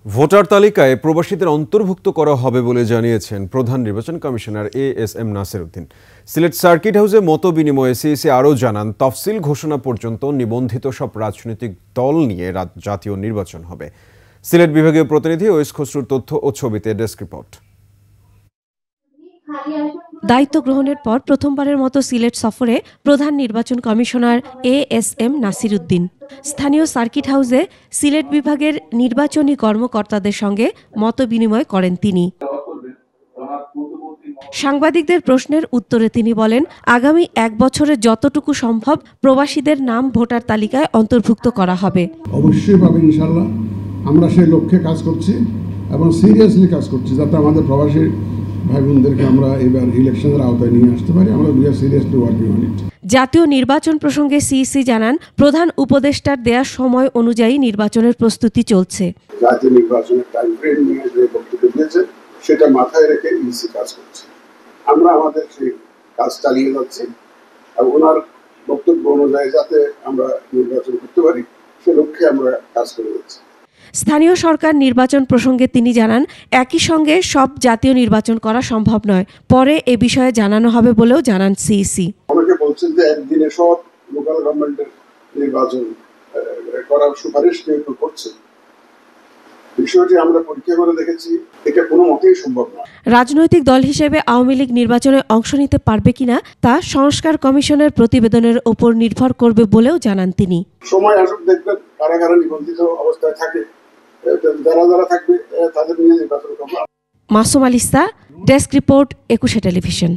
Voter তালিকায় প্রবাসীদের অন্তর্ভুক্ত করা হবে বলে জানিয়েছেন প্রধান নির্বাচন commissioner ASM Nasir Uddin. Sylhet circuit হাউসে মত বিনিময়ে সিইসি আরও জানান, তফসিল ঘোষণা পর্যন্ত নিবন্ধিত সব রাজনৈতিক দল নিয়ে জাতীয় নির্বাচন হবে। সিলেট বিভাগীয় প্রতিনিধি ওয়েস খসরুর তথ্য ও ছবিতে ডেস্ক রিপোর্ট। দায়িত্ব গ্রহণের পর প্রথমবারের মতো সিলেট সফরে প্রধান নির্বাচন কমিশনার এএসএম নাসির উদ্দিন। স্থানীয় সার্কিট হাউসে সিলেট বিভাগের নির্বাচনী কর্মকর্তাদের সঙ্গে মতবিনিময় করেন তিনি। সাংবাদিকদের প্রশ্নের উত্তরে তিনি বলেন, আগামী 1 বছরে যতটুকু সম্ভব প্রবাসীদের নাম ভোটার তালিকায় অন্তর্ভুক্ত করা হবে। অবশ্যই পাবে ইনশাআল্লাহ। আমরা সেই লক্ষ্যে কাজ করছি এবং সিরিয়াসলি কাজ করছি যাতে আমাদের প্রবাসী ভাই বোনদেরকে আমরা এবার ইলেকশনের আওতায় নিয়ে আসতে পারি। আমরা সিরিয়াসলি ওয়ার্কিং অন ইট। জাতীয় নির্বাচন প্রসঙ্গে সিইসি জানান, প্রধান উপদেষ্টার দেওয়া সময় অনুযায়ী নির্বাচনের প্রস্তুতি চলছে। জাতীয় নির্বাচনের টাইম ফ্রেম নিয়ে যে বক্তব্য দিয়েছে সেটা মাথায় রেখে ইসি কাজ করছে। আমরা আমাদের সেই কাজ চালিয়ে যাচ্ছি এবং ওনার বক্তব্য অনুযায়ী যাতে আমরা নির্বাচন করতে পারি সে লক্ষ্যে আমরা কাজ করে যাচ্ছি। স্থানীয় সরকার নির্বাচন প্রসঙ্গে তিনি জানান, একই সঙ্গে সব জাতীয় নির্বাচন করা সম্ভব নয়, পরে এ বিষয়ে জানানো হবে বলেও জানান সিইসি। অনেকে বলছেন যে একদিনে সব লোকাল গভর্নমেন্টের নির্বাচন করার সুপারিশ কেউ করছে। বিষয়টি আমরা পরীক্ষা করে দেখেছি, এটা কোনো মতেই সম্ভব না। রাজনৈতিক দল হিসেবে আওয়ামী লীগ নির্বাচনে অংশ নিতে পারবে কিনা তা সংস্কার কমিশনের প্রতিবেদনের ওপর নির্ভর করবে বলেও জানান তিনি। সময় আসুক, দেখবেন কারা কারা নিবন্ধিত অবস্থায় থাকে, যারা থাকবে তাদের নিয়ে নির্বাচন করবো। Masum আলিসা, desk report, 21 television.